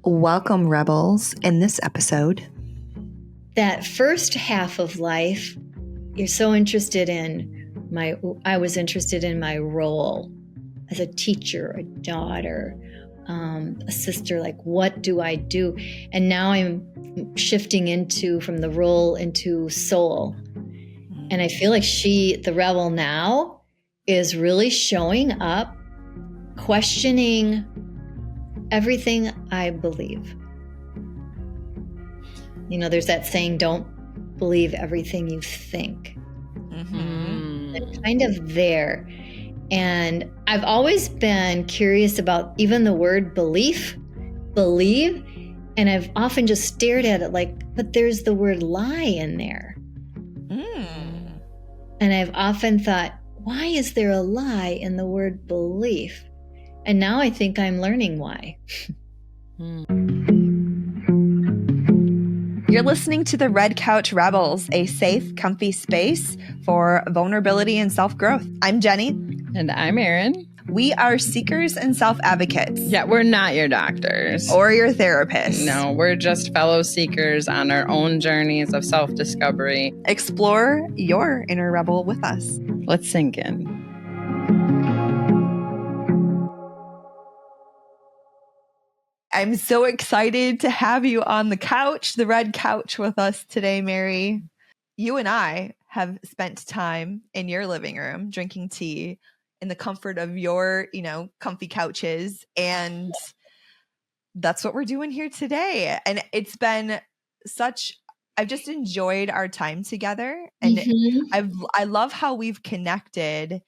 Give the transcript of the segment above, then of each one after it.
Welcome, Rebels, in this episode. That first half of life, you're so interested in I was interested in my role as a teacher, a daughter, a sister, like what do I do? And now I'm shifting from the role into soul. And I feel like the rebel now, is really showing up, questioning everything I believe. You know, there's that saying, don't believe everything you think. I'm kind of there. And I've always been curious about even the word believe. And I've often just stared at it like, but there's the word lie in there. And I've often thought, why is there a lie in the word belief? And now I think I'm learning why. You're listening to the Red Couch Rebels, a safe, comfy space for vulnerability and self-growth. I'm Jenny. And I'm Erin. We are seekers and self-advocates. Yeah, we're not your doctors. Or your therapists. No, we're just fellow seekers on our own journeys of self-discovery. Explore your inner rebel with us. Let's sink in. I'm so excited to have you on the couch, the red couch with us today, Mary. You and I have spent time in your living room drinking tea in the comfort of your, comfy couches. And that's what we're doing here today. And it's been I've just enjoyed our time together. And I love how we've connected,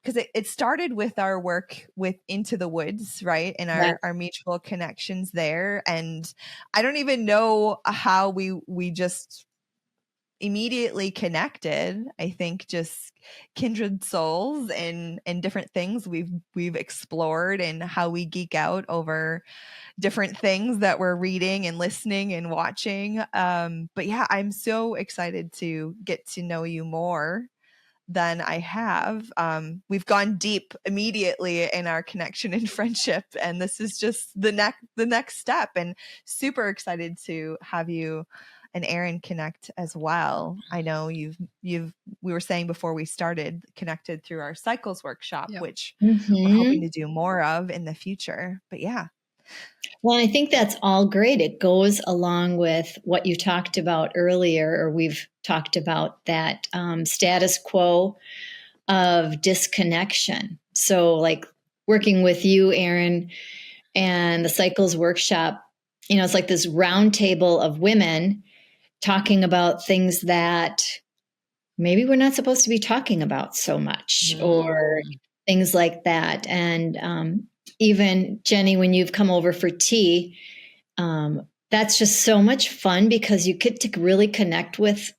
because it started with our work with Into the Woods, right? And our mutual connections there. And I don't even know how we just immediately connected. I think just kindred souls and different things we've explored, and how we geek out over different things that we're reading and listening and watching. But yeah, I'm so excited to get to know you more than I have. We've gone deep immediately in our connection and friendship, and this is just the next step, and super excited to have you and Erin connect as well. I know we were saying before we started, connected through our cycles workshop, which we're hoping to do more of in the future. But yeah. Well, I think that's all great. It goes along with what you talked about earlier, or we've talked about that status quo of disconnection. So like working with you, Erin, and the Cycles Workshop, it's like this round table of women talking about things that maybe we're not supposed to be talking about so much, or things like that. And even Jenny, when you've come over for tea, that's just so much fun, because you get to really connect with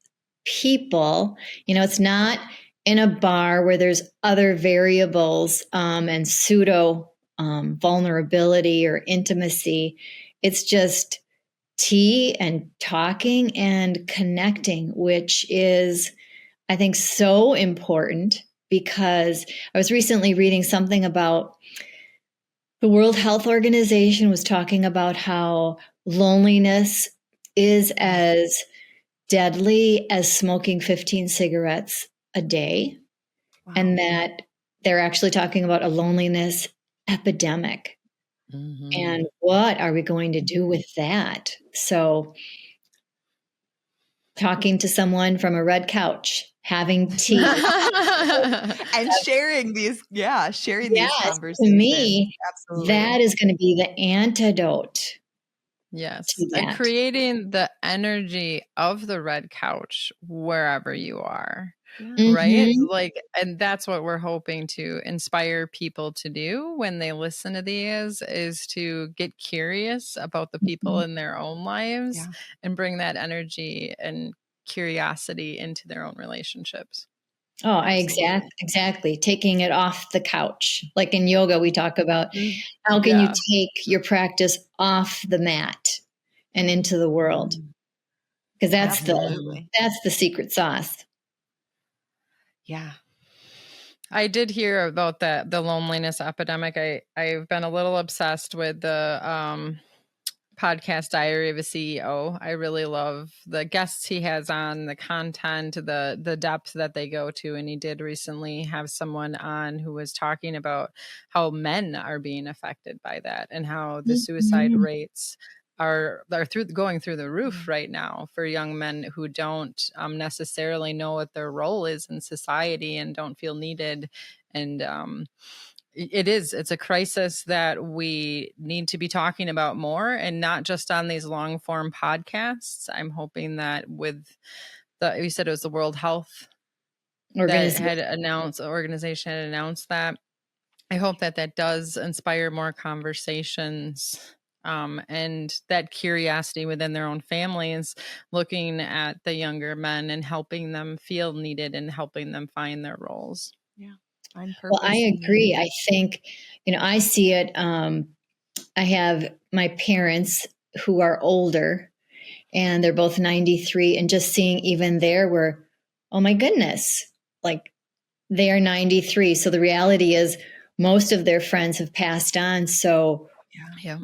people. It's not in a bar where there's other variables and pseudo vulnerability or intimacy. It's just tea and talking and connecting, which is, I think, so important, because I was recently reading something about the World Health Organization was talking about how loneliness is as deadly as smoking 15 cigarettes a day. Wow. And that they're actually talking about a loneliness epidemic. And what are we going to do with that? So talking to someone from a red couch, having tea and sharing these conversations. To me, absolutely, that is going to be the antidote. Yes. And creating the energy of the red couch wherever you are. Right? Like, and that's what we're hoping to inspire people to do when they listen to these, is to get curious about the people in their own lives and bring that energy and curiosity into their own relationships. Oh, exactly. Taking it off the couch. Like in yoga, we talk about how can you take your practice off the mat and into the world? Because that's the secret sauce. Yeah. I did hear about the loneliness epidemic. I've been a little obsessed with the podcast, Diary of a CEO. I really love the guests he has on, the content, the depth that they go to. And he did recently have someone on who was talking about how men are being affected by that and how the suicide rates are going through the roof right now for young men who don't necessarily know what their role is in society and don't feel needed. And it's a crisis that we need to be talking about more, and not just on these long form podcasts. I'm hoping that with you said it was the World Health organization had announced that. I hope that does inspire more conversations, and that curiosity within their own families, looking at the younger men and helping them feel needed and helping them find their roles. Yeah. Well, I agree. I think, I see it. I have my parents who are older, and they're both 93, and just seeing even there where, oh my goodness, like they are 93. So the reality is most of their friends have passed on. So yeah.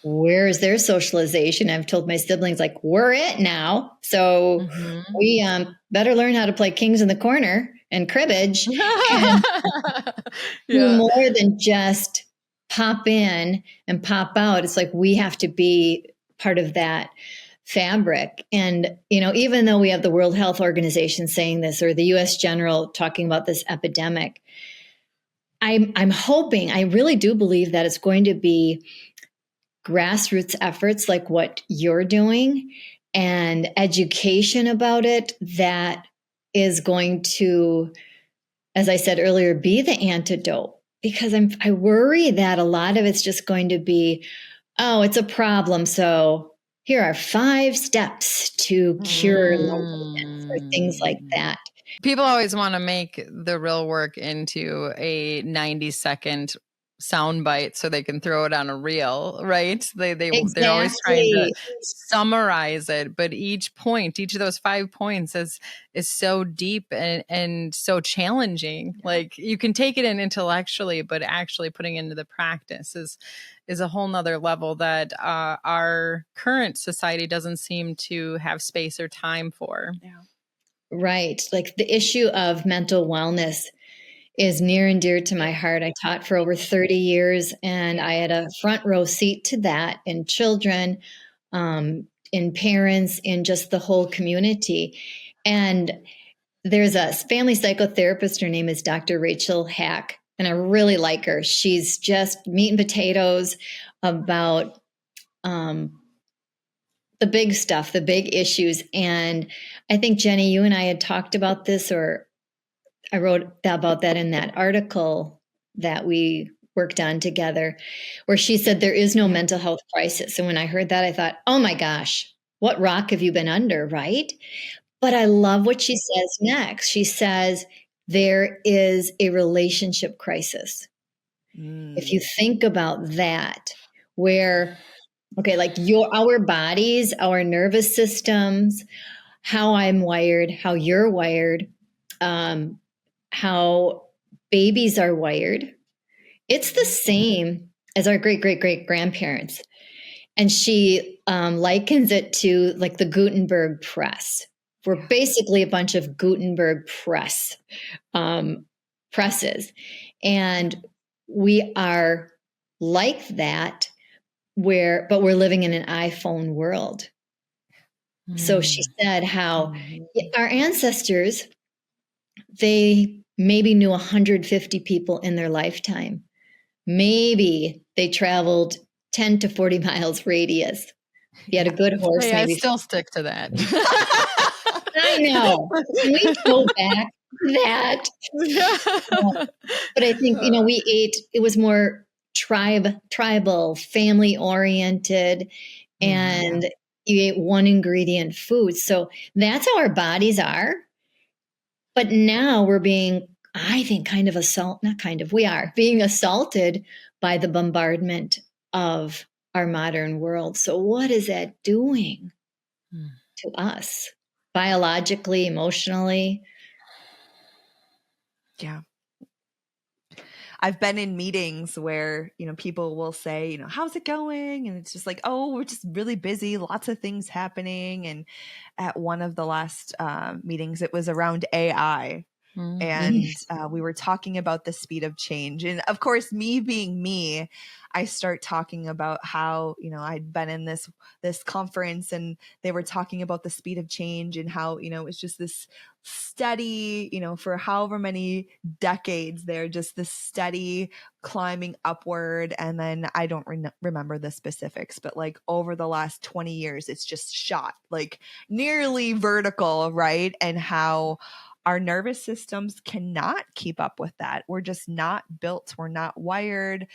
Where is their socialization? I've told my siblings, like, we're it now. So we better learn how to play kings in the corner and cribbage and do more than just pop in and pop out. It's like we have to be part of that fabric. And, even though we have the World Health Organization saying this, or the US General talking about this epidemic, I'm hoping, I really do believe that it's going to be grassroots efforts like what you're doing and education about it that is going to, as I said earlier, be the antidote. Because I worry that a lot of it's just going to be, oh, it's a problem, so here are 5 steps to cure loneliness or things like that. People always want to make the real work into a 90-second soundbite so they can throw it on a reel, right? They're always trying to summarize it, but each of those 5 points is so deep and so challenging. Like, you can take it in intellectually, but actually putting it into the practice is a whole nother level that our current society doesn't seem to have space or time for. Yeah. Right. Like, the issue of mental wellness is near and dear to my heart. I taught for over 30 years, and I had a front row seat to that in children, in parents, in just the whole community. And there's a family psychotherapist. Her name is Dr. Rachel Hack, and I really like her. She's just meat and potatoes about the big stuff, the big issues. And I think, Jenny, you and I had talked about this, or I wrote about that in that article that we worked on together, where she said there is no mental health crisis. And when I heard that, I thought, oh my gosh, what rock have you been under, right? But I love what she says next. She says there is a relationship crisis. If you think about that, where, okay, like our bodies, our nervous systems, how I'm wired, how you're wired, how babies are wired, it's the same as our great great great grandparents. And she likens it to like the Gutenberg press. We're basically a bunch of Gutenberg presses, and we are like that. But we're living in an iPhone world. So she said how our ancestors, they maybe knew 150 people in their lifetime. Maybe they traveled 10 to 40 miles radius. If you had a good horse, hey, maybe. I still stick to that. I know. Can we go back to that? But I think, we ate, it was more tribal, family oriented, and you ate one ingredient food. So that's how our bodies are. But now we're being, I think, we are being assaulted by the bombardment of our modern world. So what is that doing to us biologically, emotionally? Yeah. I've been in meetings where, people will say, how's it going? And it's just like, oh, we're just really busy, lots of things happening. And at one of the last meetings, it was around AI. And we were talking about the speed of change. And of course, me being me, I start talking about how, I'd been in this conference and they were talking about the speed of change and how, it's just this steady, for however many decades, they're just this steady climbing upward. And then I don't remember the specifics, but like over the last 20 years, it's just shot like nearly vertical, right? And how our nervous systems cannot keep up with that. We're just not built. We're not wired.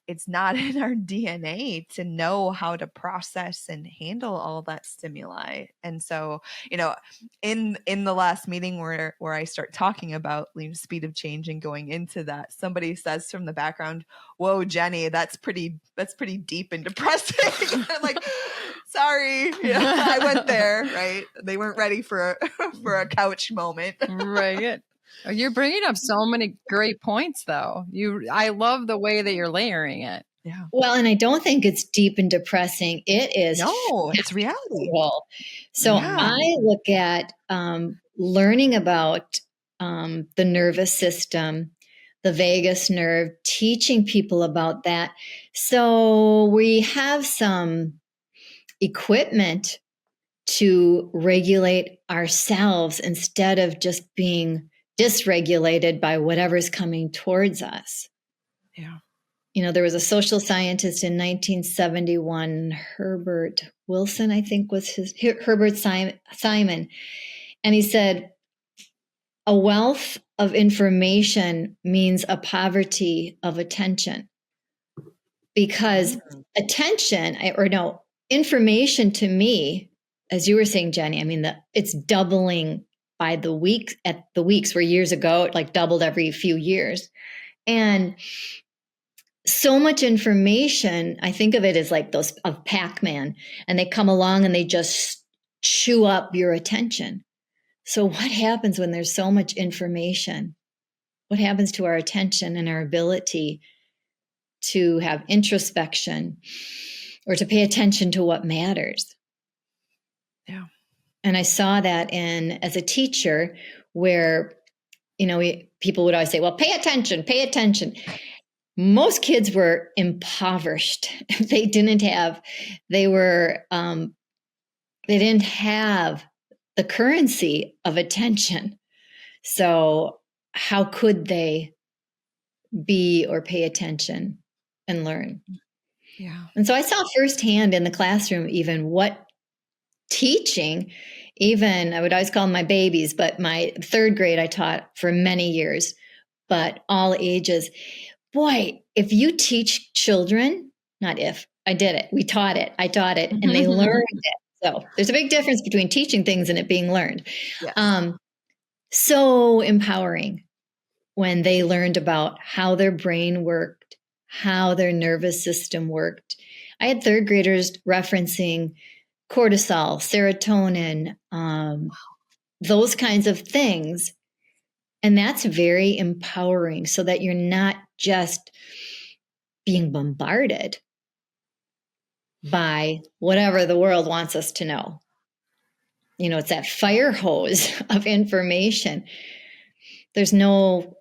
It's not in our DNA to know how to process and handle all that stimuli. And so, in the last meeting where I start talking about speed of change and going into that, somebody says from the background, "Whoa, Jenny, that's pretty deep and depressing." I'm like, sorry, I went there, right? They weren't ready for a couch moment. Right. You're bringing up so many great points, though. I love the way that you're layering it. Yeah. Well, and I don't think it's deep and depressing. It is. No, it's reality. So I look at learning about the nervous system, the vagus nerve, teaching people about that. So we have some equipment to regulate ourselves instead of just being dysregulated by whatever's coming towards us. Yeah. There was a social scientist in 1971, Herbert Wilson, I think was Herbert Simon. And he said, a wealth of information means a poverty of attention. Because information to me, as you were saying, Jenny, I mean, it's doubling by the week at the weeks where years ago, it like doubled every few years. And so much information, I think of it as like those of Pac-Man, and they come along and they just chew up your attention. So what happens when there's so much information? What happens to our attention and our ability to have introspection or to pay attention to what matters? Yeah. And I saw that as a teacher where, people would always say, well, pay attention, pay attention. Most kids were impoverished. They didn't have the currency of attention. So how could they be or pay attention and learn? Yeah. And so I saw firsthand in the classroom even what teaching, even I would always call them my babies, but my third grade I taught for many years, but all ages. Boy, if you teach children, not if, I did it. We taught it. I taught it and they learned it. So there's a big difference between teaching things and it being learned. Yes. So empowering when they learned about how their brain worked, how their nervous system worked. I had third graders referencing cortisol, serotonin, those kinds of things. And that's very empowering so that you're not just being bombarded by whatever the world wants us to know. It's that fire hose of information. There's no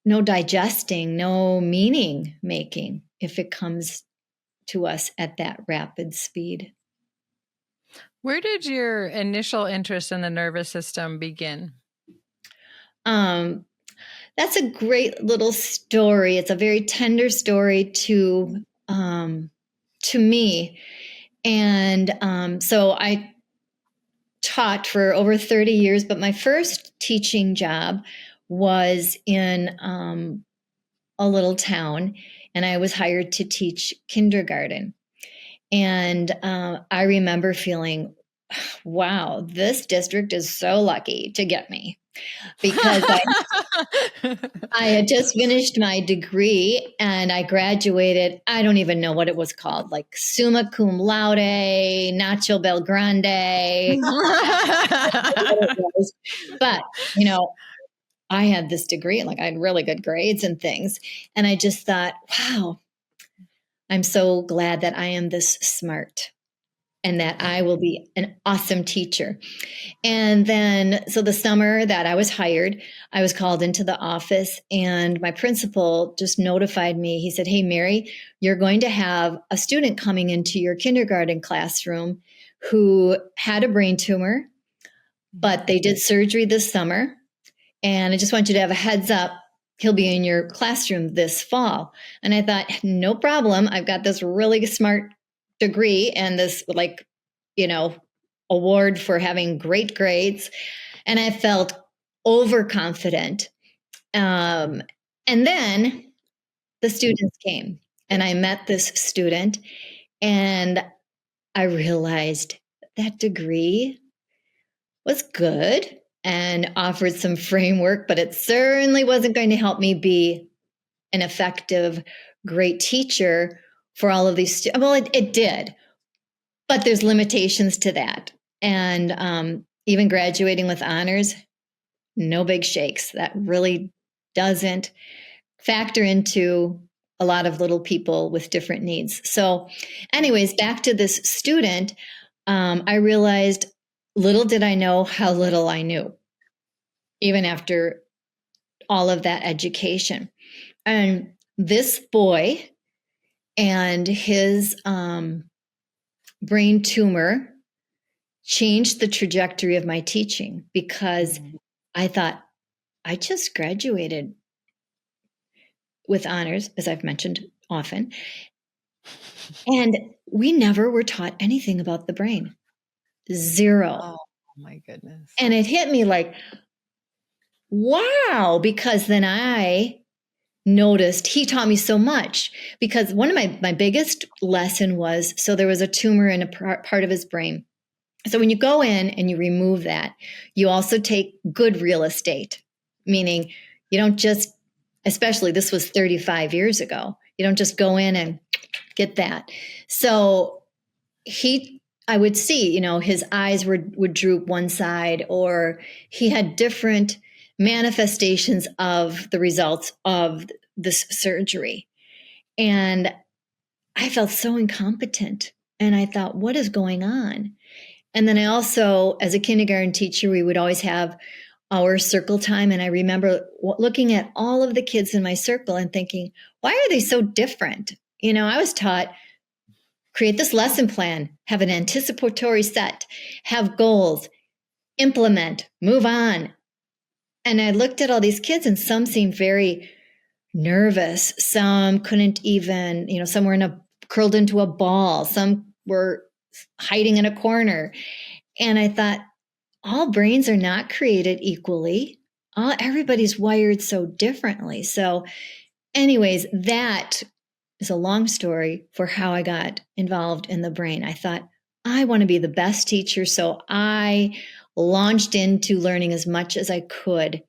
digesting, no meaning making if it comes to us at that rapid speed. Where did your initial interest in the nervous system begin? That's a great little story. It's a very tender story to me. And so I taught for over 30 years, but my first teaching job was in a little town, and I was hired to teach kindergarten. And I remember feeling, wow, this district is so lucky to get me, because I had just finished my degree and I graduated. I don't even know what it was called, like summa cum laude, nacho bel grande. But, I had this degree, like I had really good grades and things. And I just thought, wow, I'm so glad that I am this smart and that I will be an awesome teacher. And then, so the summer that I was hired, I was called into the office, and my principal just notified me. He said, "Hey, Mary, you're going to have a student coming into your kindergarten classroom who had a brain tumor, but they did surgery this summer. And I just want you to have a heads up. He'll be in your classroom this fall." And I thought, no problem. I've got this really smart degree and this, like, award for having great grades. And I felt overconfident. And then the students came, and I met this student, and I realized that degree was good and offered some framework, but it certainly wasn't going to help me be an effective, great teacher for all of these. Well, it did, but there's limitations to that. And even graduating with honors, no big shakes. That really doesn't factor into a lot of little people with different needs. So, anyways, back to this student, I realized little did I know how little I knew, even after all of that education. And this boy and his brain tumor changed the trajectory of my teaching, because I thought, I just graduated with honors, as I've mentioned often, and we never were taught anything about the brain. Zero. Oh my goodness. And it hit me like, wow, because then I noticed he taught me so much. Because one of my biggest lesson was, so there was a tumor in a part of his brain. So when you go in and you remove that, you also take good real estate, meaning you don't just, especially this was 35 years ago, you don't just go in and get that. So I would see, his eyes would droop one side, or he had different manifestations of the results of this surgery. And I felt so incompetent. And I thought, what is going on? And then I also, as a kindergarten teacher, we would always have our circle time. And I remember looking at all of the kids in my circle and thinking, why are they so different? I was taught, create this lesson plan, have an anticipatory set, have goals, implement, move on. And I looked at all these kids, and some seemed very nervous. Some couldn't even, some were curled into a ball. Some were hiding in a corner. And I thought, all brains are not created equally. Everybody's wired so differently. So anyways, that is a long story for how I got involved in the brain. I thought, I want to be the best teacher. So I launched into learning as much as I could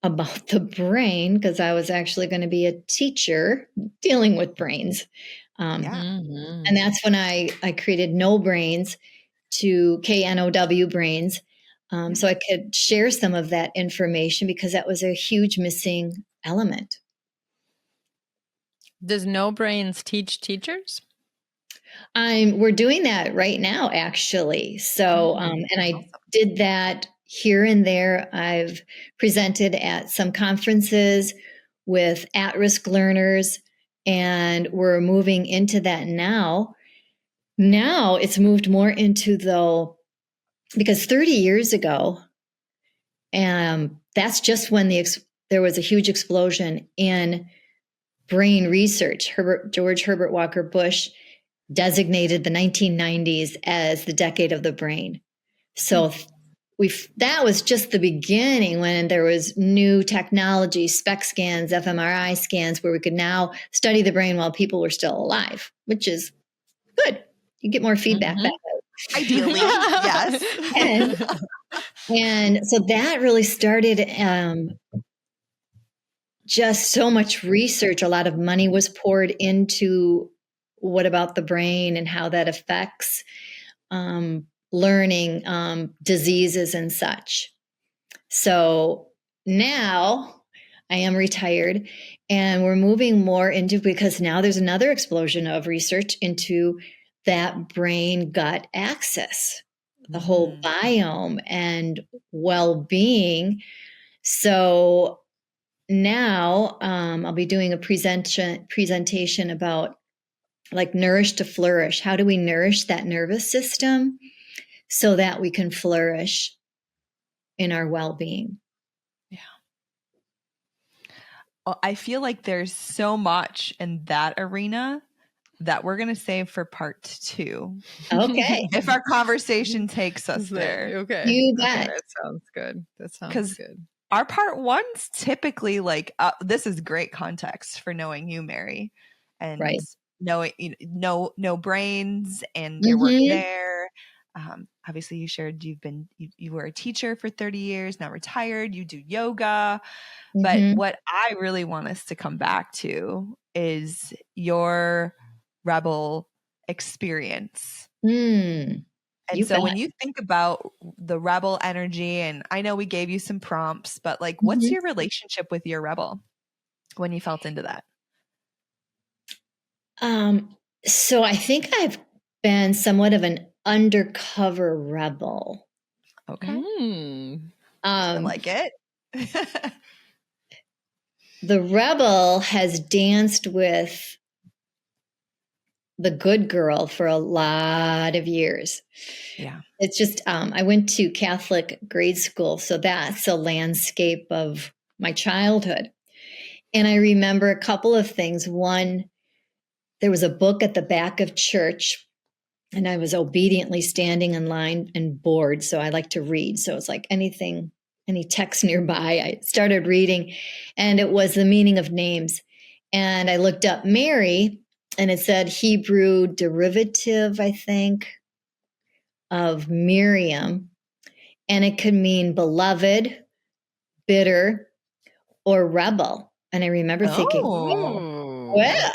about the brain, because I was actually going to be a teacher dealing with brains. And that's when I created No Brains to KNOW Brains. So I could share some of that information, because that was a huge missing element. Does No Brains teach teachers? We're doing that right now, actually. So, and I did that here and there. I've presented at some conferences with at-risk learners, and we're moving into that now. Now it's moved more into because 30 years ago, that's just when there was a huge explosion in brain research. George Herbert Walker Bush designated the 1990s as the decade of the brain. So that was just the beginning, when there was new technology, SPECT scans, fMRI scans, where we could now study the brain while people were still alive, which is good. You get more feedback that way. Ideally, yes. And so that really started just so much research. A lot of money was poured into what about the brain and how that affects learning, diseases and such. So now I am retired, and we're moving more into, because now there's another explosion of research into that brain gut axis, the whole biome and well-being. So now I'll be doing a presentation about like nourish to flourish. How do we nourish that nervous system so that we can flourish in our well-being? Yeah. Well, I feel like there's so much in that arena that we're going to save for part 2. Okay. If our conversation takes us there. Okay. You bet. Okay, that sounds good. That sounds good. Our part 1's typically like, this is great context for knowing you, Mary, and right. knowing, no brains and your work there. Obviously you shared you were a teacher for 30 years, now retired, you do yoga. But what I really want us to come back to is your rebel experience. And so when you think about the rebel energy, and I know we gave you some prompts, but like, what's your relationship with your rebel when you felt into that? So I think I've been somewhat of an undercover rebel. Okay. I like it. The rebel has danced with the good girl for a lot of years. Yeah. It's just, I went to Catholic grade school, so that's a landscape of my childhood. And I remember a couple of things. One, there was a book at the back of church, and I was obediently standing in line and bored. So I like to read. So it's like any text nearby, I started reading, and it was the meaning of names. And I looked up Mary, and it said Hebrew derivative, I think, of Miriam. And it could mean beloved, bitter, or rebel. And I remember thinking, well,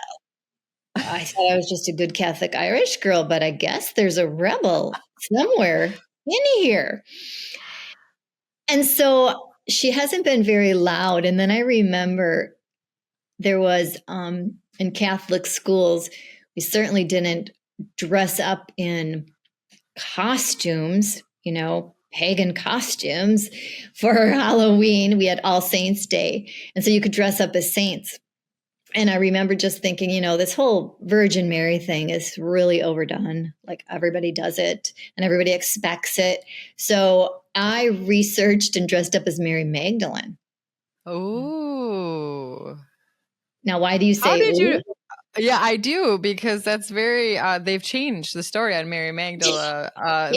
I thought I was just a good Catholic Irish girl, but I guess there's a rebel somewhere in here. And so she hasn't been very loud. And then I remember there was in Catholic schools, we certainly didn't dress up in costumes, pagan costumes for Halloween. We had All Saints Day. And so you could dress up as saints. And I remember just thinking, this whole Virgin Mary thing is really overdone. Like everybody does it and everybody expects it. So I researched and dressed up as Mary Magdalene. Oh. Now, why do you say, how did you? Yeah, I do, because that's very, they've changed the story on Mary Magdalene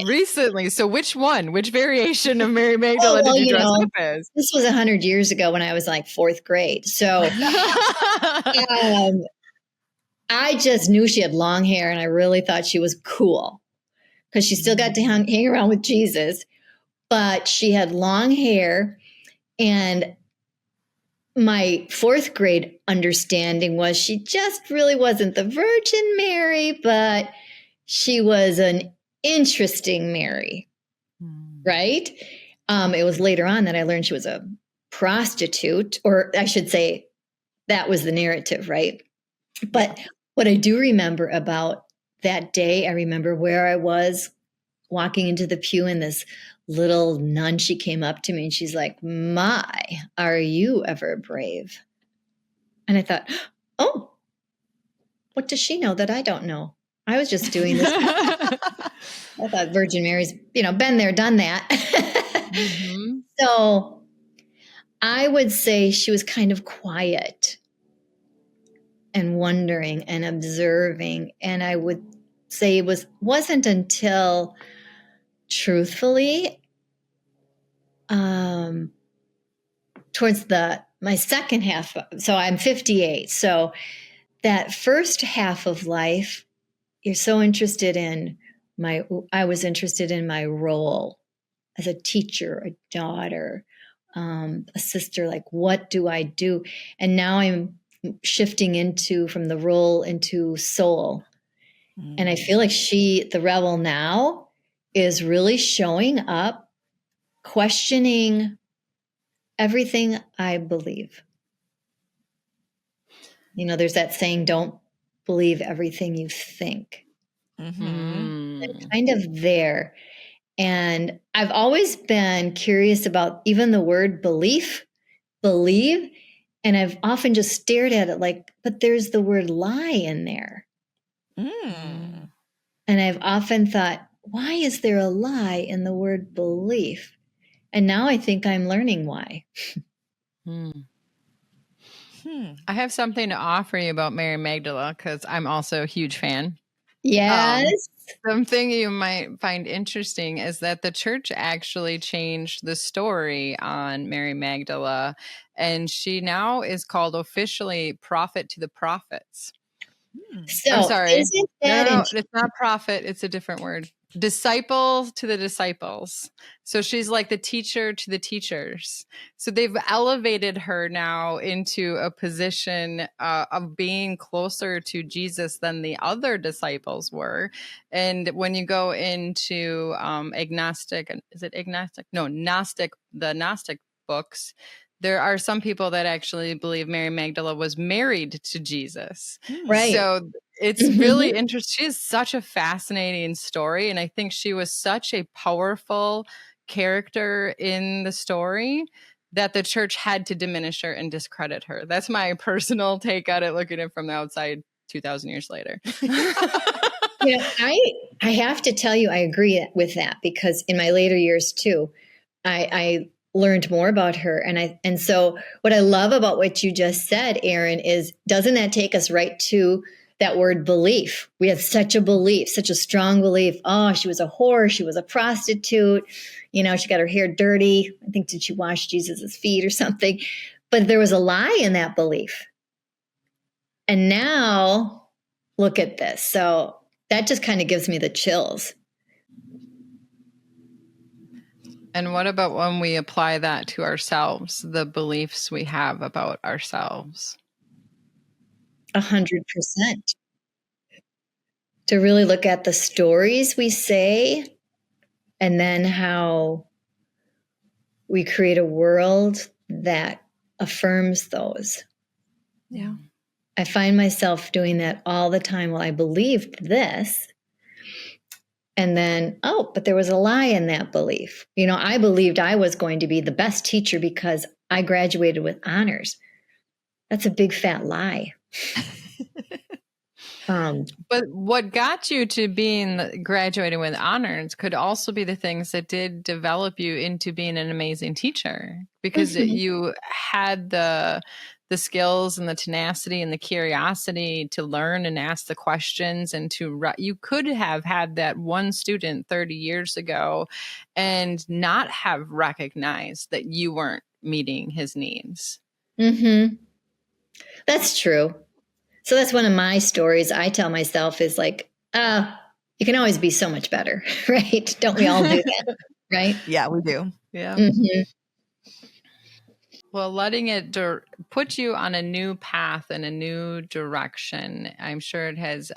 recently. So which variation of Mary Magdalene did you dress up as? This was 100 years ago when I was like 4th grade. So I just knew she had long hair, and I really thought she was cool because she still got to hang around with Jesus, but she had long hair. And my 4th grade understanding was she just really wasn't the Virgin Mary, but she was an interesting Mary, right? It was later on that I learned she was a prostitute, or I should say that was the narrative, right? But what I do remember about that day, I remember where I was walking into the pew, and this little nun, she came up to me and she's like, "My, are you ever brave?" And I thought, oh, what does she know that I don't know? I was just doing this. I thought Virgin Mary's, been there, done that. So I would say she was kind of quiet and wondering and observing. And I would say it wasn't until, truthfully, towards my second half. So I'm 58. So that first half of life, you're so interested in I was interested in my role as a teacher, a daughter, a sister. Like, what do I do? And now I'm shifting from the role into soul. And I feel like the rebel now, is really showing up, questioning everything I believe. There's that saying, don't believe everything you think. Mm-hmm. I'm kind of there. And I've always been curious about even the word believe. And I've often just stared at it like, but there's the word lie in there. Mm. And I've often thought, why is there a lie in the word belief? And now I think I'm learning why. I have something to offer you about Mary Magdalene because I'm also a huge fan. Yes. Something you might find interesting is that the church actually changed the story on Mary Magdalene, and she now is called officially prophet to the prophets. So I'm sorry. Isn't that No, it's not prophet. It's a different word. Disciple to the disciples. So she's like the teacher to the teachers. So they've elevated her now into a position of being closer to Jesus than the other disciples were. And when you go into agnostic, is it agnostic? No, Gnostic, the Gnostic books, there are some people that actually believe Mary Magdalene was married to Jesus. right? So it's really interesting. She is such a fascinating story. And I think she was such a powerful character in the story that the church had to diminish her and discredit her. That's my personal take on it, looking at it from the outside 2,000 years later. I have to tell you, I agree with that, because in my later years too, I learned more about her. And so what I love about what you just said, Erin, is doesn't that take us right to that word belief? We have such a belief, such a strong belief. Oh, she was a whore. She was a prostitute. She got her hair dirty. I think, did she wash Jesus's feet or something? But there was a lie in that belief. And now look at this. So that just kind of gives me the chills. And what about when we apply that to ourselves, the beliefs we have about ourselves? 100%. To really look at the stories we say, and then how we create a world that affirms those. Yeah. I find myself doing that all the time. Well, I believed this. And then, but there was a lie in that belief. I believed I was going to be the best teacher because I graduated with honors. That's a big fat lie. But what got you to being graduating with honors could also be the things that did develop you into being an amazing teacher, because you had the skills and the tenacity and the curiosity to learn and ask the questions, and you could have had that one student 30 years ago and not have recognized that you weren't meeting his needs. That's true. So that's one of my stories I tell myself is like, you can always be so much better, right? Don't we all do that, right? Yeah, we do. Yeah. Well, letting it put you on a new path and a new direction, I'm sure it has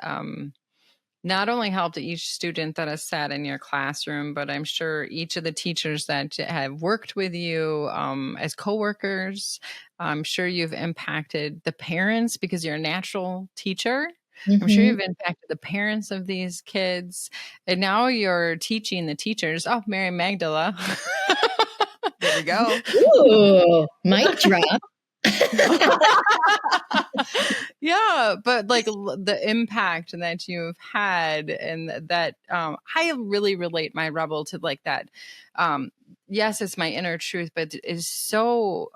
not only helped each student that has sat in your classroom, but I'm sure each of the teachers that have worked with you as coworkers. I'm sure you've impacted the parents because you're a natural teacher. I'm sure you've impacted the parents of these kids. And now you're teaching the teachers. Oh, Mary Magdalene. There we go. Ooh, mic drop. Yeah, but like the impact that you've had, and that I really relate my rebel to like that. Yes, it's my inner truth, but it is so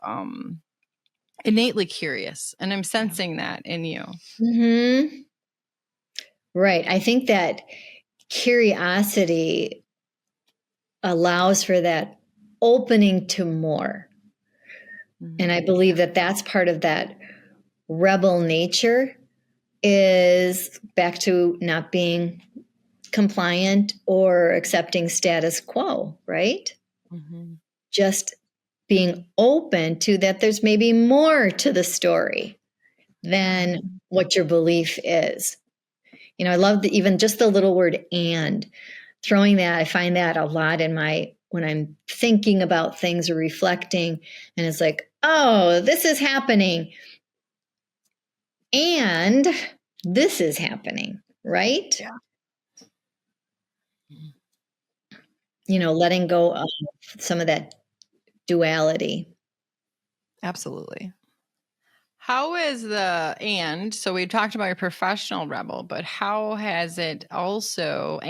innately curious, and I'm sensing that in you. Right. I think that curiosity allows for that opening to more. And I believe that that's part of that rebel nature, is back to not being compliant or accepting status quo, right? Just being open to that there's maybe more to the story than what your belief is. I love even just the little word "and," throwing that. I find that a lot in my when I'm thinking about things or reflecting, and it's like, oh, this is happening. And this is happening, right? Yeah. Letting go of some of that duality. Absolutely. How is so we talked about your professional rebel, but how has it also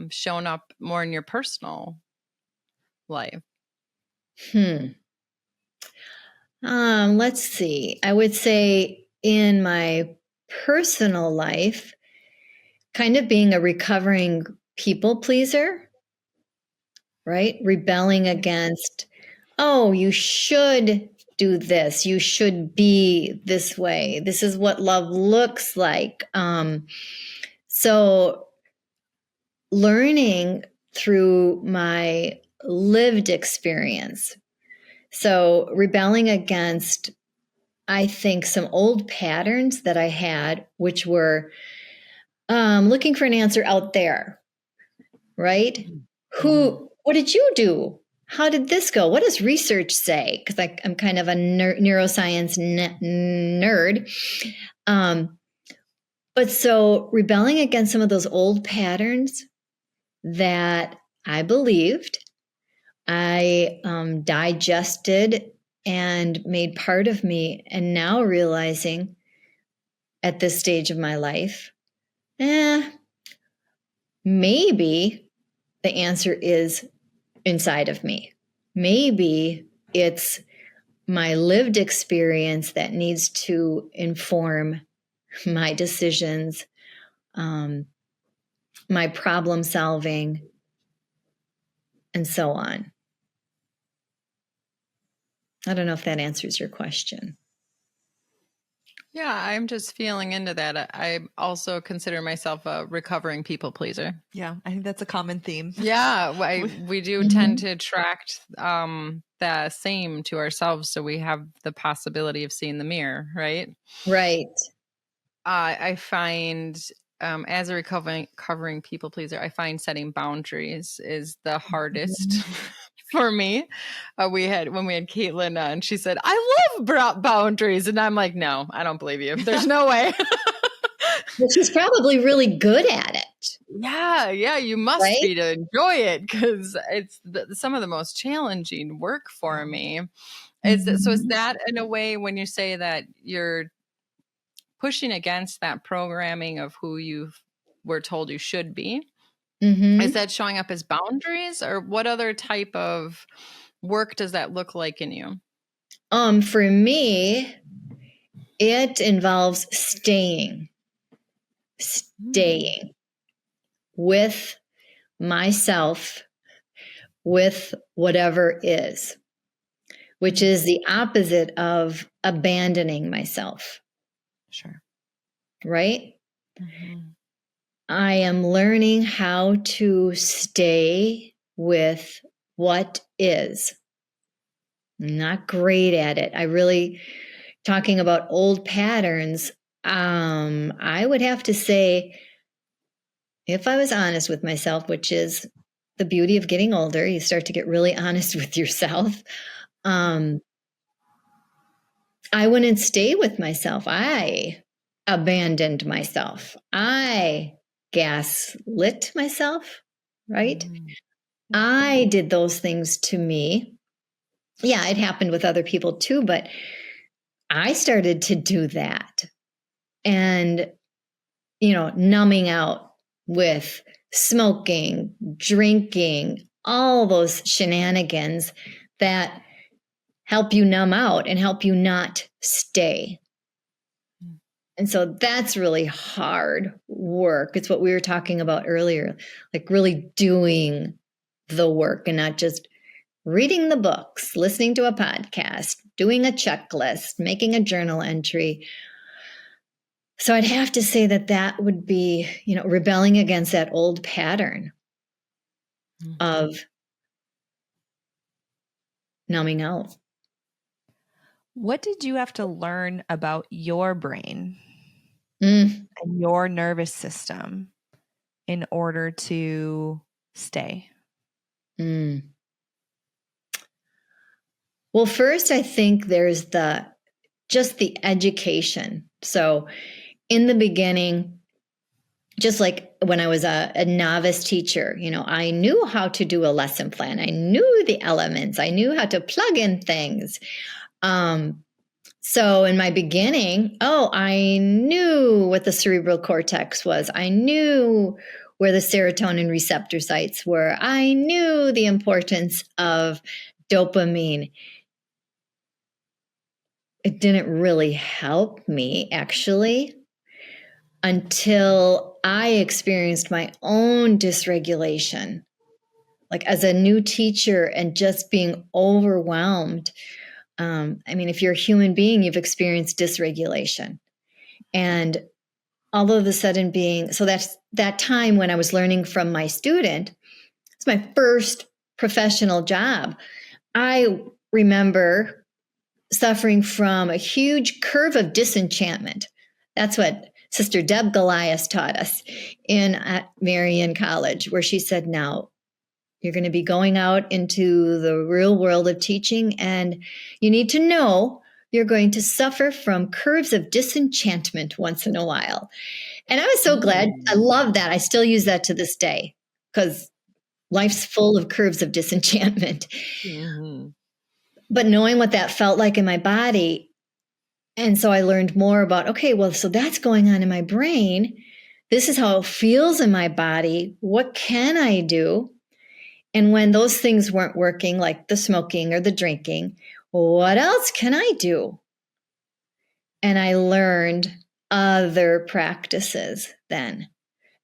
shown up more in your personal life? Let's see. I would say in my personal life, kind of being a recovering people pleaser, right? Rebelling against, oh, you should do this. You should be this way. This is what love looks like. So learning through my lived experience. So rebelling against, I think, some old patterns that I had, which were looking for an answer out there, right? What did you do? How did this go? What does research say? Because I'm kind of a neuroscience nerd. But so rebelling against some of those old patterns that I believed, I digested and made part of me, and now realizing at this stage of my life, maybe the answer is inside of me. Maybe it's my lived experience that needs to inform my decisions, my problem solving, and so on. I don't know if that answers your question. Yeah, I'm just feeling into that. I also consider myself a recovering people pleaser. Yeah, I think that's a common theme. Yeah, we do tend to attract the same to ourselves, so we have the possibility of seeing the mirror, right? Right. I find as a recovering people pleaser, I find setting boundaries is the hardest for me. When we had Caitlin and she said, I love boundaries. And I'm like, no, I don't believe you. There's no way. But she's probably really good at it. Yeah, you must be to enjoy it, because it's some of the most challenging work for me. Is that in a way, when you say that you're pushing against that programming of who you were told you should be, is that showing up as boundaries, or what other type of work does that look like in you? For me, it involves staying with myself, with whatever is, which is the opposite of abandoning myself. Sure. Right? I am learning how to stay with what is. I'm not great at it. I really, talking about old patterns, I would have to say, if I was honest with myself, which is the beauty of getting older, you start to get really honest with yourself. I wouldn't stay with myself. I abandoned myself. I gaslit myself, right? I did those things to me. Yeah, it happened with other people too, but I started to do that. And, numbing out with smoking, drinking, all those shenanigans that help you numb out and help you not stay. And so that's really hard work. It's what we were talking about earlier, like really doing the work and not just reading the books, listening to a podcast, doing a checklist, making a journal entry. So I'd have to say that would be, rebelling against that old pattern of numbing out. What did you have to learn about your brain and your nervous system in order to stay? Well, first, I think there's just the education. So in the beginning, just like when I was a novice teacher, I knew how to do a lesson plan. I knew the elements. I knew how to plug in things. So in my beginning, I knew what the cerebral cortex was. I knew where the serotonin receptor sites were. I knew the importance of dopamine. It didn't really help me, actually, until I experienced my own dysregulation, like as a new teacher and just being overwhelmed. If you're a human being, you've experienced dysregulation. And all of a sudden so that's that time when I was learning from my student. It's my first professional job. I remember suffering from a huge curve of disenchantment. That's what Sister Deb Goliath taught us at Marian College, where she said, now you're going to be going out into the real world of teaching, and you need to know you're going to suffer from curves of disenchantment once in a while. And I was so glad. I love that. I still use that to this day because life's full of curves of disenchantment. Mm-hmm. But knowing what that felt like in my body. And so I learned more about, so that's going on in my brain. This is how it feels in my body. What can I do? And when those things weren't working, like the smoking or the drinking, what else can I do? And I learned other practices then.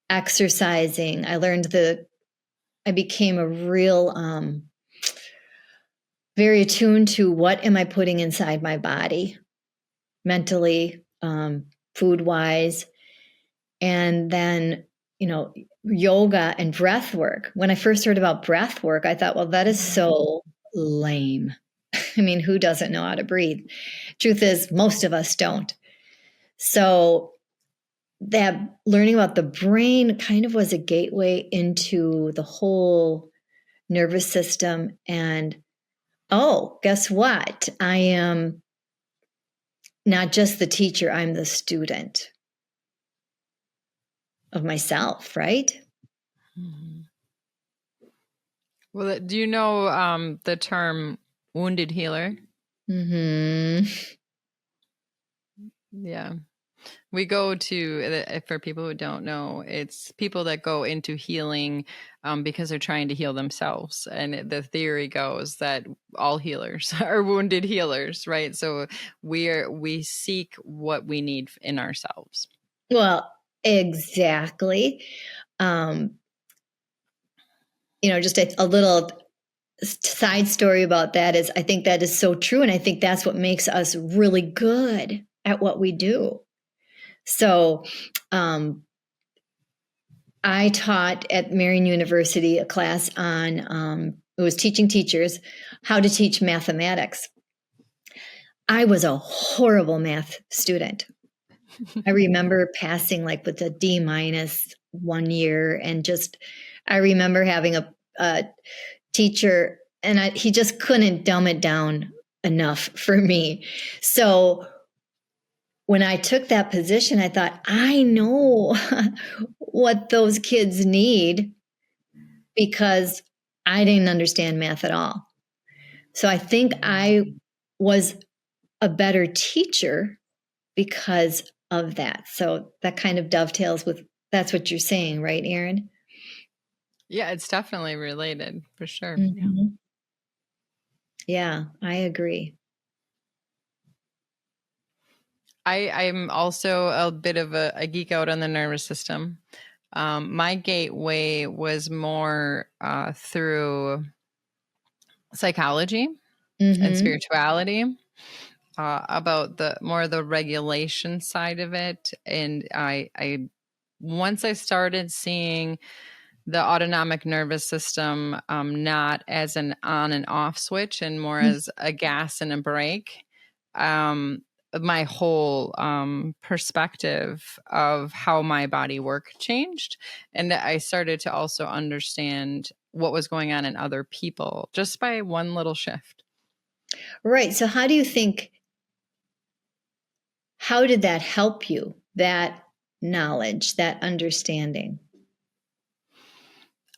Exercising. I became a real, very attuned to what am I putting inside my body, mentally, food-wise. And then, yoga and breath work. When I first heard about breath work, I thought, well, that is so lame. Who doesn't know how to breathe? Truth is, most of us don't. So that learning about the brain kind of was a gateway into the whole nervous system. And guess what? I am not just the teacher, I'm the student of myself, right? Mm-hmm. Well, do you know the term wounded healer? Mm-hmm. Yeah. We go to, for people who don't know, it's people that go into healing because they're trying to heal themselves. And the theory goes that all healers are wounded healers, right? So we seek what we need in ourselves. Well, exactly. Just a little side story about that is I think that is so true. And I think that's what makes us really good at what we do. So I taught at Marian University a class on, it was teaching teachers how to teach mathematics. I was a horrible math student. I remember passing with a D- one year, and I remember having a teacher, and he just couldn't dumb it down enough for me. So when I took that position, I thought, I know what those kids need because I didn't understand math at all. So I think I was a better teacher because of that. So that kind of dovetails with, that's what you're saying, right, Erin? Yeah, it's definitely related for sure. Mm-hmm. Yeah, I agree. I'm also a bit of a geek out on the nervous system. My gateway was more through psychology and spirituality, about the regulation side of it. And I once I started seeing the autonomic nervous system not as an on and off switch and more as a gas and a brake, my whole perspective of how my body worked changed. And I started to also understand what was going on in other people just by one little shift. Right. So how did that help you, that knowledge, that understanding?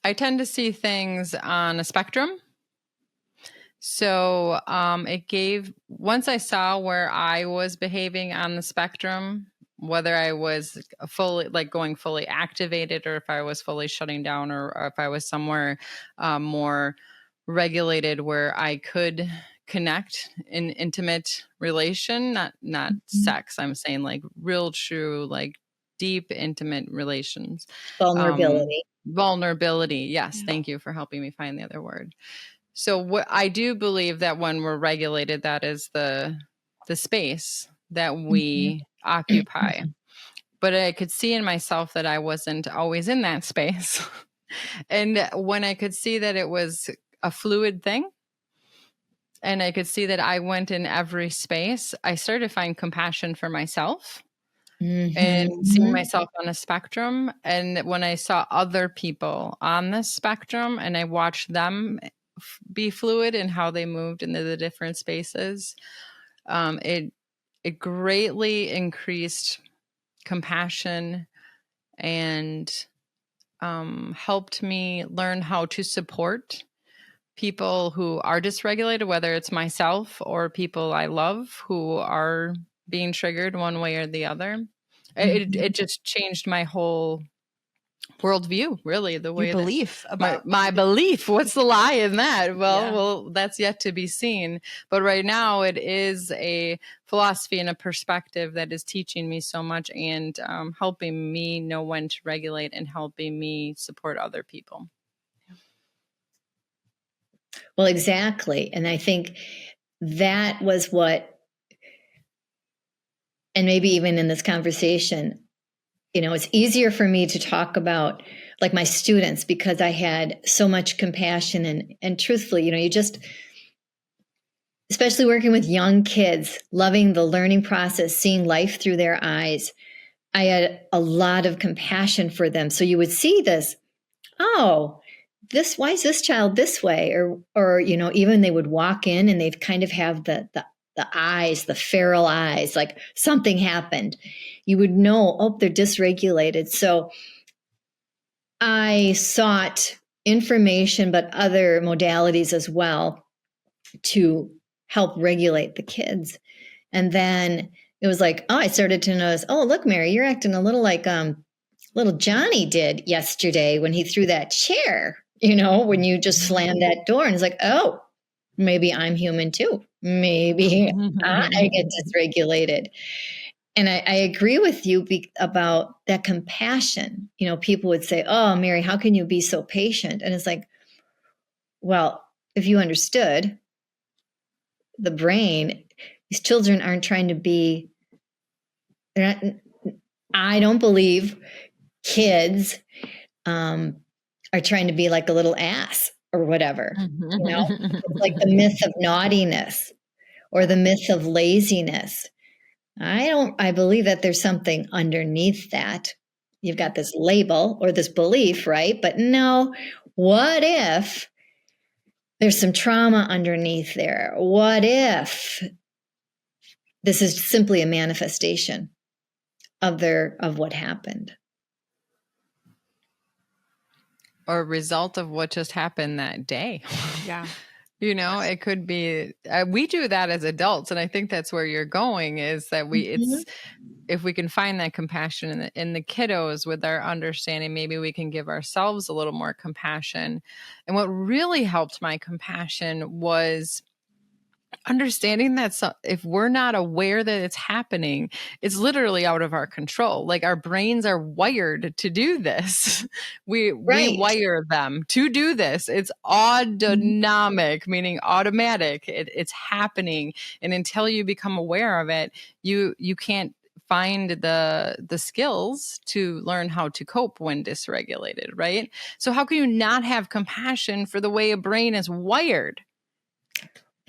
I tend to see things on a spectrum. So once I saw where I was behaving on the spectrum, whether I was going fully activated, or if I was fully shutting down, or if I was somewhere more regulated where I could connect in intimate relation, not sex. I'm saying like real, true, like deep, intimate relations. Vulnerability. Vulnerability. Yes. Thank you for helping me find the other word. So I do believe that when we're regulated, that is the space that we occupy. But I could see in myself that I wasn't always in that space. And when I could see that it was a fluid thing, and I could see that I went in every space, I started to find compassion for myself. And seeing myself on a spectrum. And when I saw other people on this spectrum and I watched them be fluid in how they moved into the different spaces, it greatly increased compassion and helped me learn how to support people who are dysregulated, whether it's myself or people I love who are being triggered one way or the other. It just changed my whole worldview, really. The way your belief about my belief. What's the lie in that? Well, that's yet to be seen. But right now, it is a philosophy and a perspective that is teaching me so much and helping me know when to regulate and helping me support other people. Well, exactly. And I think that was what, and maybe even in this conversation, it's easier for me to talk about like my students because I had so much compassion and truthfully, you just, especially working with young kids, loving the learning process, seeing life through their eyes, I had a lot of compassion for them. So you would see this, why is this child this way? Or even they would walk in and they'd kind of have the eyes, the feral eyes, like something happened. You would know, they're dysregulated. So I sought information, but other modalities as well to help regulate the kids. And then it was like, I started to notice, look, Mary, you're acting a little like little Johnny did yesterday when he threw that chair, when you just slammed that door. And it's like, maybe I'm human too. Maybe I get dysregulated. And I agree with you about that compassion. People would say, Mary, how can you be so patient? And it's like, well, if you understood the brain, these children aren't trying to be, I don't believe kids are trying to be like a little ass or whatever. It's like the myth of naughtiness or the myth of laziness. I believe that there's something underneath that. You've got this label or this belief, right? But no, what if there's some trauma underneath there? What if this is simply a manifestation of what happened? Or a result of what just happened that day. Yeah. It could be, we do that as adults. And I think that's where you're going is that if we can find that compassion in the kiddos with our understanding, maybe we can give ourselves a little more compassion. And what really helped my compassion was understanding that if we're not aware that it's happening, it's literally out of our control. Like our brains are wired to do this. We wire them to do this. It's autonomic, meaning automatic. It's happening. And until you become aware of it, you can't find the skills to learn how to cope when dysregulated, right? So how can you not have compassion for the way a brain is wired?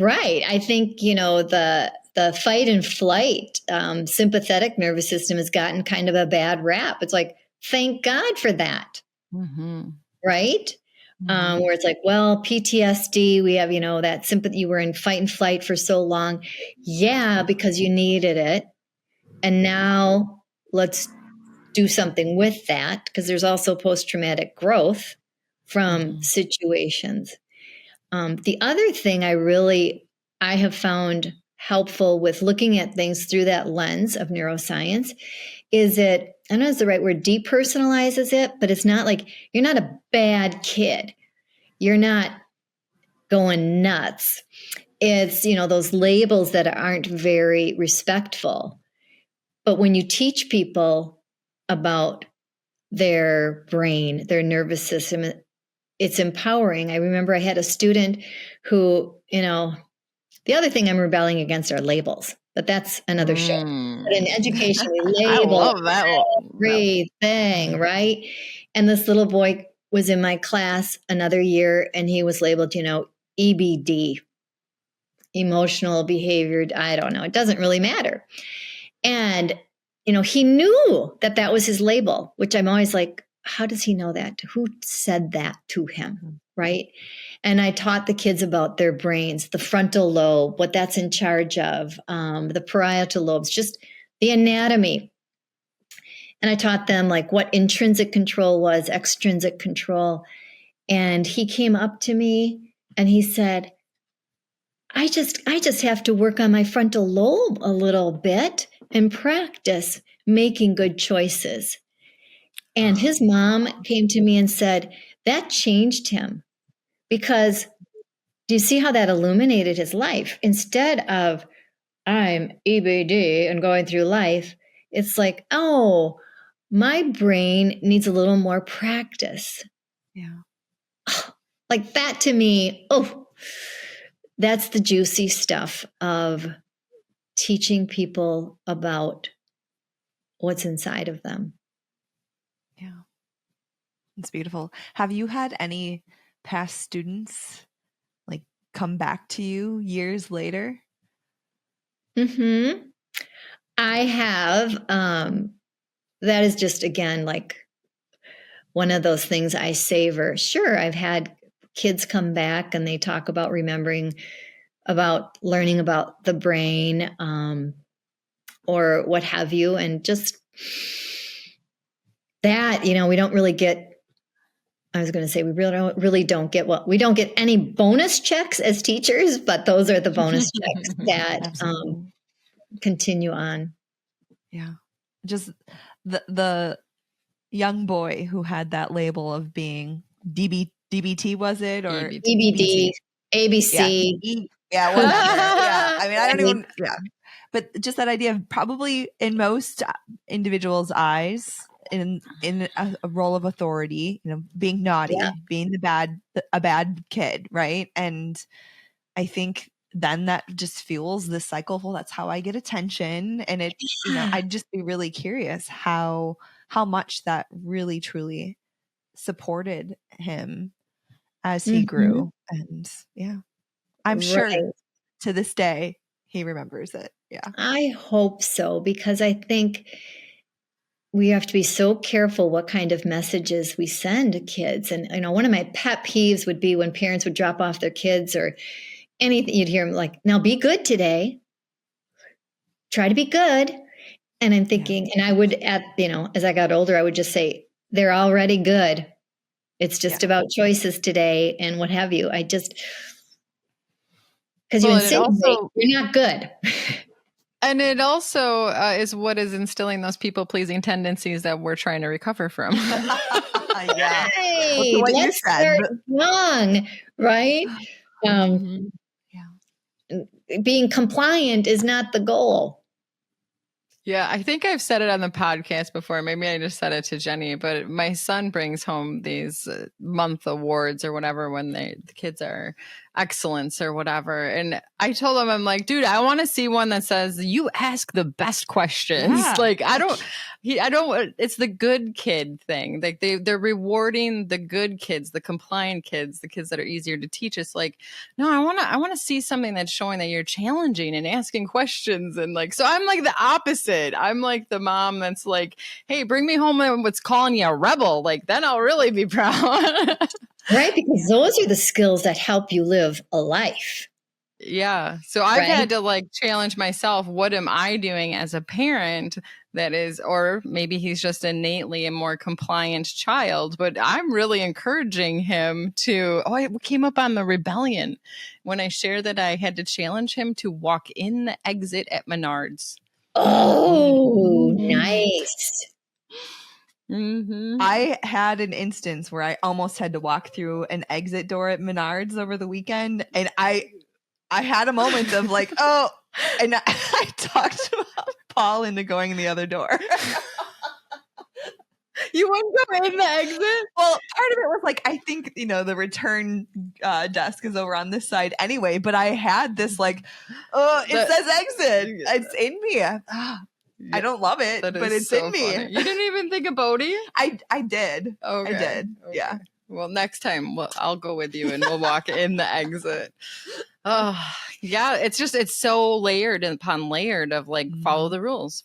Right. I think, the fight and flight sympathetic nervous system has gotten kind of a bad rap. It's like, thank God for that. Mm-hmm. Right. where it's like, well, PTSD, we have, that sympathy, you were in fight and flight for so long. Yeah, because you needed it. And now let's do something with that, because there's also post-traumatic growth from situations. The other thing I have found helpful with looking at things through that lens of neuroscience is I don't know if it's the right word, depersonalizes it, but it's not like you're not a bad kid. You're not going nuts. It's, those labels that aren't very respectful. But when you teach people about their brain, their nervous system, it's empowering. I remember I had a student who, the other thing I'm rebelling against are labels, but that's another show. But in education, we label everything, right? And this little boy was in my class another year, and he was labeled, EBD, emotional behavior. I don't know. It doesn't really matter. And, he knew that was his label, which I'm always like, how does he know that? Who said that to him? Right. And I taught the kids about their brains, the frontal lobe, what that's in charge of, the parietal lobes, just the anatomy. And I taught them like what intrinsic control was, extrinsic control. And he came up to me and he said, I just have to work on my frontal lobe a little bit and practice making good choices. And his mom came to me and said, that changed him, because do you see how that illuminated his life? Instead of I'm EBD and going through life, it's like, oh, my brain needs a little more practice. Yeah. Like that to me, that's the juicy stuff of teaching people about what's inside of them. Yeah. It's beautiful. Have you had any past students like come back to you years later? I have. That is just, again, like one of those things I savor. Sure, I've had kids come back and they talk about remembering about learning about the brain, or what have you. And just that, we don't really get, I was going to say, we really don't get we don't get any bonus checks as teachers, but those are the bonus checks that continue on. Yeah. Just the young boy who had that label of being DBT, was it? Or EBD, ABC. Yeah, whatever. Yeah. I mean, I don't even, but just that idea of probably in most individuals' eyes, in a role of authority, being naughty, being a bad kid, right? And I think then that just fuels this cycle. Well, that's how I get attention. And it, I'd just be really curious how much that really truly supported him as he grew. And I'm sure to this day he remembers it. Yeah. I hope so, because I think we have to be so careful what kind of messages we send to kids. And, one of my pet peeves would be when parents would drop off their kids or anything, you'd hear them like, now be good today. Try to be good. And I'm thinking, and I would, as I got older, I would just say, they're already good. It's just about choices today and what have you. Because you insinuate you're not good. And it also is what is instilling those people-pleasing tendencies that we're trying to recover from. Yeah. Right. What you said. Wrong, right? Being compliant is not the goal. Yeah, I think I've said it on the podcast before. Maybe I just said it to Jenny, but my son brings home these month awards or whatever when the kids are excellence or whatever. And I told him, I'm like, dude, I want to see one that says you ask the best questions. Yeah. Like, I don't, it's the good kid thing. Like they're rewarding the good kids, the compliant kids, the kids that are easier to teach. It's like, no, I want to see something that's showing that you're challenging and asking questions. And like, so I'm like the opposite. I'm like the mom that's like, hey, bring me home what's calling you a rebel. Like, then I'll really be proud. Right, because those are the skills that help you live a life. Yeah. So I've had to like challenge myself. What am I doing as a parent that is, or maybe he's just innately a more compliant child, but I'm really encouraging him to, I came up on the rebellion when I shared that I had to challenge him to walk in the exit at Menards. Oh, nice. Mm-hmm. I had an instance where I almost had to walk through an exit door at Menards over the weekend, and I had a moment of like, oh, and I talked about Paul into going in the other door. You wouldn't go in the exit? Well, part of it was like, I think, the return desk is over on this side anyway, but I had this like, oh, it says exit. It's in me. I don't love it, but it's so in me. Funny. You didn't even think about it? I did. Okay. I did. Okay. Yeah. Well, next time I'll go with you and we'll walk in the exit. Oh, yeah. It's so layered upon layered of like, follow the rules.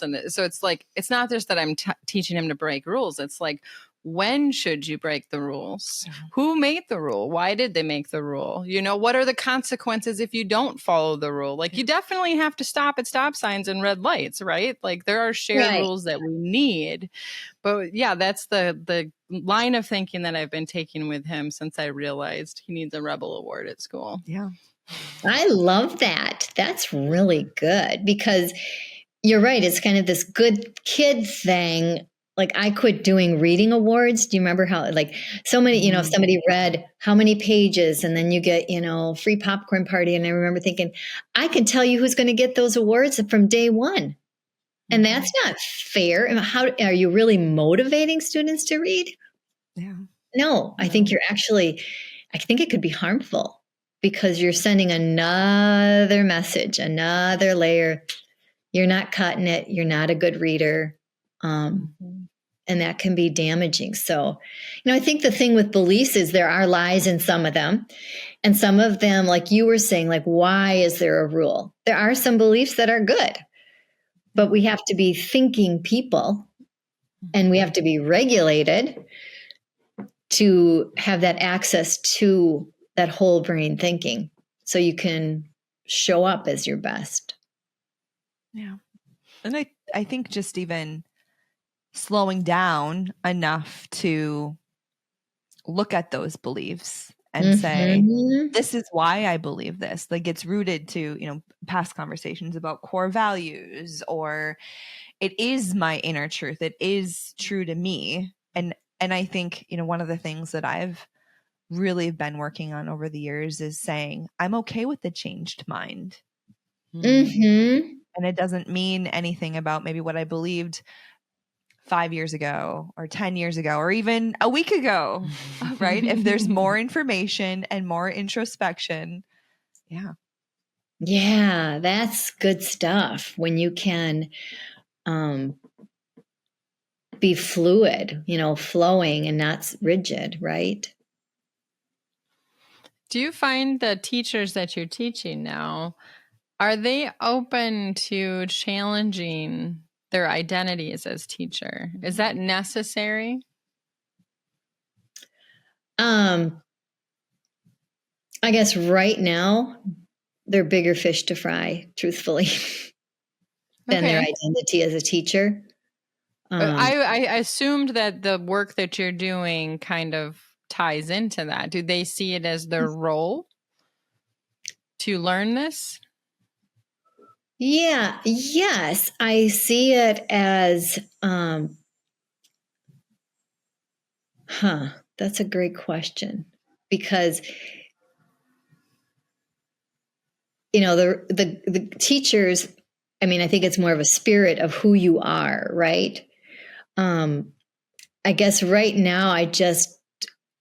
And so it's like, it's not just that I'm teaching him to break rules. It's like, when should you break the rules? Who made the rule? Why did they make the rule? What are the consequences if you don't follow the rule? Like, you definitely have to stop at stop signs and red lights, right? Like, there are shared rules that we need. But yeah, that's the line of thinking that I've been taking with him since I realized he needs a Rebel Award at school. Yeah. I love that. That's really good because you're right. It's kind of this good kid thing. Like, I quit doing reading awards. Do you remember how, like, so many, if somebody read how many pages and then you get, free popcorn party. And I remember thinking, I can tell you who's going to get those awards from day one. And that's not fair. And how are you really motivating students to read? Yeah. No, I think I think it could be harmful because you're sending another message, another layer. You're not cutting it. You're not a good reader. And that can be damaging. So, I think the thing with beliefs is there are lies in some of them. And some of them, like you were saying, like, why is there a rule? There are some beliefs that are good, but we have to be thinking people and we have to be regulated to have that access to that whole brain thinking so you can show up as your best. Yeah. And I think just even slowing down enough to look at those beliefs and say, this is why I believe this. Like, it's rooted to, past conversations about core values, or it is my inner truth. It is true to me. And I think, one of the things that I've really been working on over the years is saying, I'm okay with the changed mind. And it doesn't mean anything about maybe what I believed 5 years ago or 10 years ago or even a week ago, right? If there's more information and more introspection. Yeah. Yeah, that's good stuff when you can be fluid, flowing and not rigid, right? Do you find the teachers that you're teaching now, are they open to challenging their identities as teacher? Is that necessary? I guess right now they're bigger fish to fry, truthfully, than their identity as a teacher. I assumed that the work that you're doing kind of ties into that. Do they see it as their role to learn this? Yeah. Yes. I see it as, that's a great question because, the teachers, I think it's more of a spirit of who you are, right? I guess right now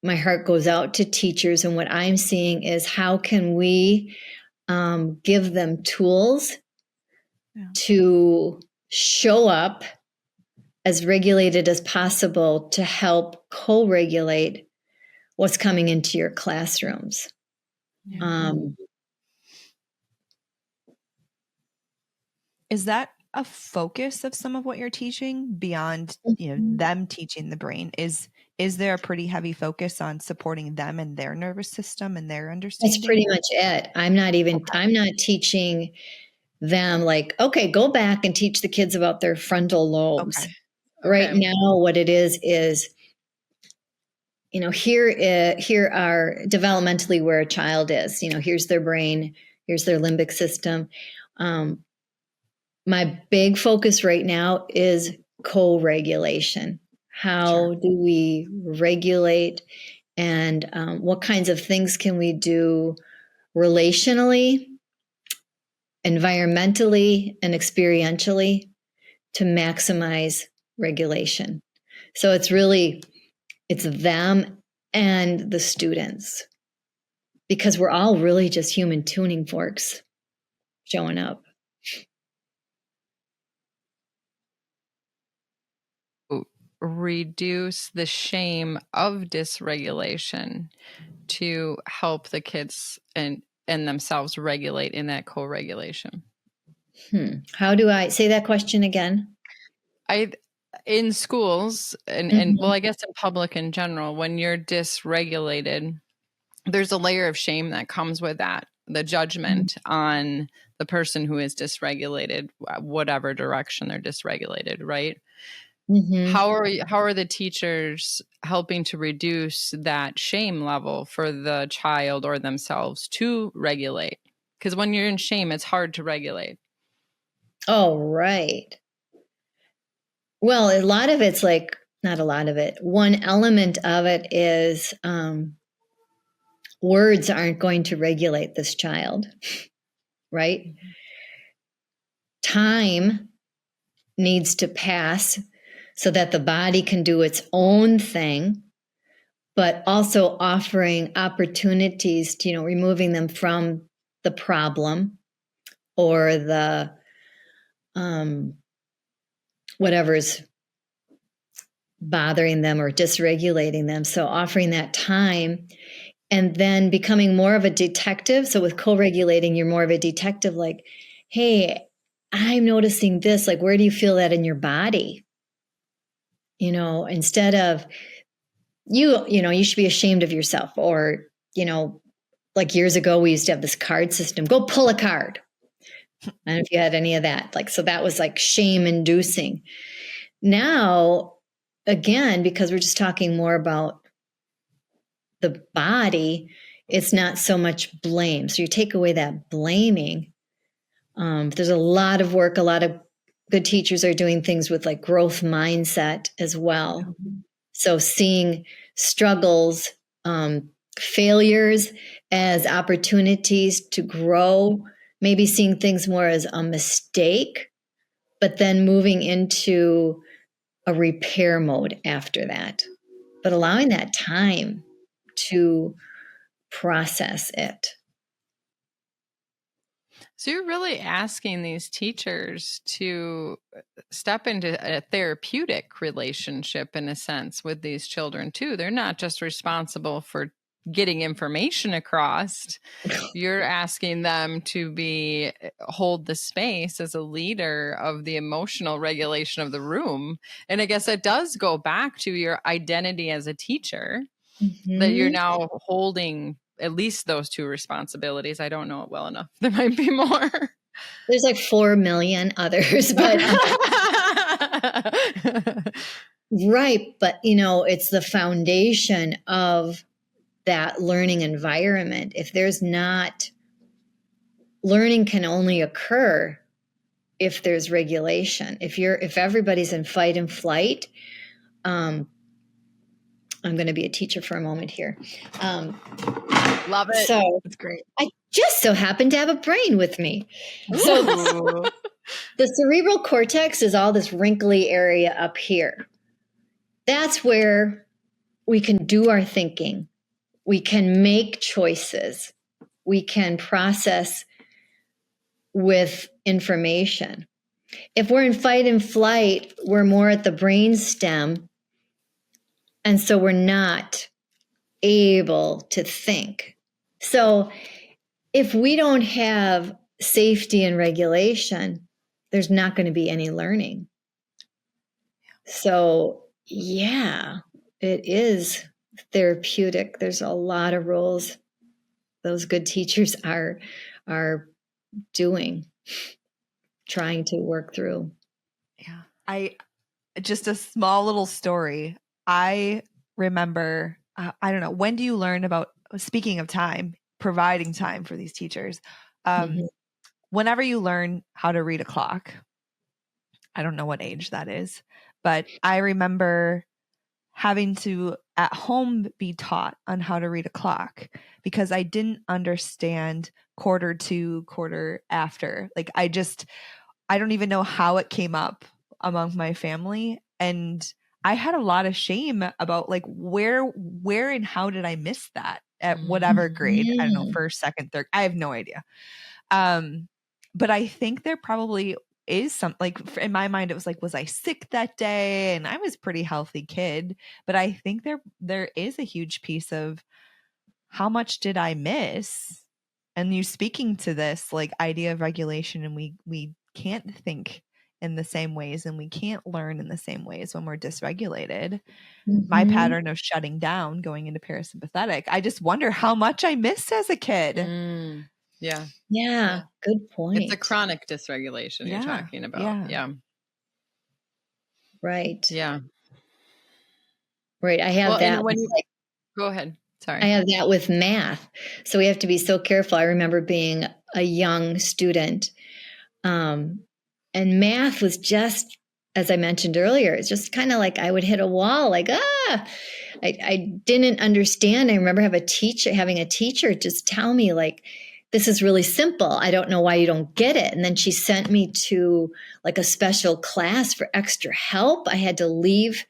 my heart goes out to teachers, and what I'm seeing is how can we give them tools to show up as regulated as possible to help co-regulate what's coming into your classrooms. Is that a focus of some of what you're teaching beyond, them teaching the brain? Is is there a pretty heavy focus on supporting them and their nervous system and their understanding? That's pretty much it. I'm not teaching them like, okay, go back and teach the kids about their frontal lobes. Okay. Right now, what it is, here are developmentally where a child is. Here's their brain, here's their limbic system. My big focus right now is co-regulation. How do we regulate, and what kinds of things can we do relationally, environmentally, and experientially to maximize regulation? So it's them and the students, because we're all really just human tuning forks showing up. Reduce the shame of dysregulation to help the kids and themselves regulate in that co-regulation. How do I say that question again? In schools and well, I guess in public in general, when you're dysregulated, there's a layer of shame that comes with that, the judgment on the person who is dysregulated, whatever direction they're dysregulated, right? How are the teachers helping to reduce that shame level for the child or themselves to regulate? Because when you're in shame, it's hard to regulate. Oh, right. Well, a lot of it's like, not a lot of it. One element of it is words aren't going to regulate this child, right? Time needs to pass so that the body can do its own thing, but also offering opportunities to, removing them from the problem or the whatever's bothering them or dysregulating them. So offering that time and then becoming more of a detective. So with co-regulating, you're more of a detective, like, hey, I'm noticing this. Like, where do you feel that in your body? Instead of you should be ashamed of yourself, or, like years ago, we used to have this card system, go pull a card. I don't know if you had any of that. Like, so that was like shame inducing. Now, again, because we're just talking more about the body, it's not so much blame. So you take away that blaming. There's a lot of work, a lot of good teachers are doing things with like growth mindset as well. So seeing struggles, failures as opportunities to grow, maybe seeing things more as a mistake, but then moving into a repair mode after that. But allowing that time to process it. So you're really asking these teachers to step into a therapeutic relationship, in a sense, with these children too. They're not just responsible for getting information across. You're asking them to hold the space as a leader of the emotional regulation of the room. And I guess it does go back to your identity as a teacher, that you're now holding at least those two responsibilities. I don't know it well enough. There might be more. There's like 4 million others, but right. But it's the foundation of that learning environment. If there's not, learning can only occur if there's regulation. If everybody's in fight and flight, I'm going to be a teacher for a moment here. Love it. So it's great. I just so happen to have a brain with me. So the cerebral cortex is all this wrinkly area up here. That's where we can do our thinking. We can make choices. We can process with information. If we're in fight and flight, we're more at the brain stem. And so we're not able to think. So if we don't have safety and regulation, there's not going to be any learning. So, yeah, It is therapeutic. There's a lot of roles those good teachers are doing, trying to work through. Yeah. Just a small little story. I remember, I don't know, when do you learn about, speaking of time, providing time for these teachers? Whenever you learn how to read a clock, I don't know what age that is, but I remember having to at home be taught on how to read a clock because I didn't understand quarter to, quarter after. Like I don't even know how it came up among my family. And I had a lot of shame about like where and how did I miss that at whatever grade? I don't know, first, second, third. I have no idea. But I think there probably is some, like in my mind, it was like, was I sick that day? And I was a pretty healthy kid, but I think there is a huge piece of how much did I miss? And you speaking to this like idea of regulation, and we can't think in the same ways and we can't learn in the same ways when we're dysregulated. My pattern of shutting down, going into parasympathetic, I just wonder how much I missed as a kid. Yeah. Good point. It's a chronic dysregulation you're talking about. Yeah. Right. Yeah. Right. I have that. Go ahead. Sorry. I have that with math. So we have to be so careful. I remember being a young student, and math was just, as I mentioned earlier, it's just kind of like I would hit a wall, like, I didn't understand. I remember having a teacher just tell me like, this is really simple. I don't know why you don't get it. And then she sent me to like a special class for extra help. I had to leave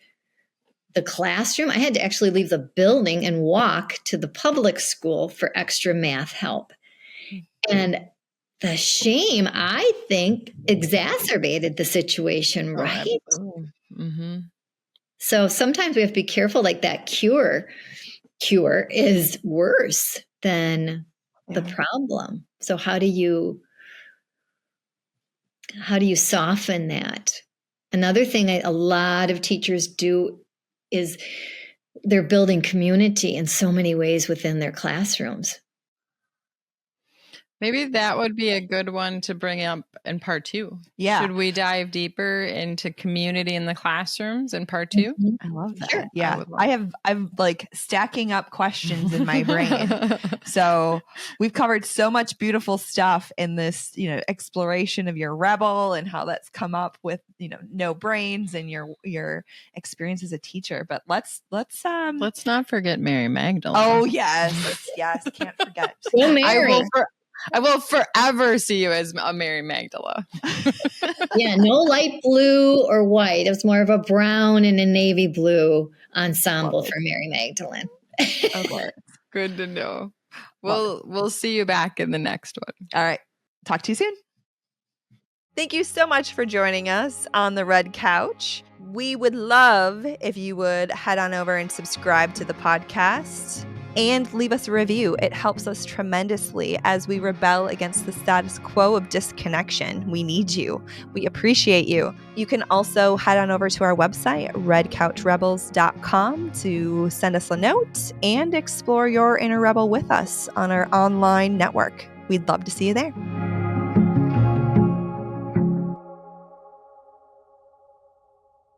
the classroom. I had to actually leave the building and walk to the public school for extra math help. And the shame, I think, exacerbated the situation, right? So sometimes we have to be careful, like that cure is worse than the problem. So how do you soften that? Another thing a lot of teachers do is they're building community in so many ways within their classrooms. Maybe that would be a good one to bring up in part 2. Yeah. Should we dive deeper into community in the classrooms in part 2? I love that. Sure. Yeah. I'm like stacking up questions in my brain. So we've covered so much beautiful stuff in this, exploration of your rebel and how that's come up with, no brains and your experience as a teacher. But let's not forget Mary Magdalene. Oh yes. Yes. Can't forget. Well, Mary. I will forever see you as a Mary Magdalene. Yeah, no light blue or white. It was more of a brown and a navy blue ensemble for Mary Magdalene. Okay. Good to know. We'll see you back in the next one. All right. Talk to you soon. Thank you so much for joining us on the Red Couch. We would love if you would head on over and subscribe to the podcast and leave us a review. It helps us tremendously as we rebel against the status quo of disconnection. We need you. We appreciate you. You can also head on over to our website, redcouchrebels.com, to send us a note and explore your inner rebel with us on our online network. We'd love to see you there.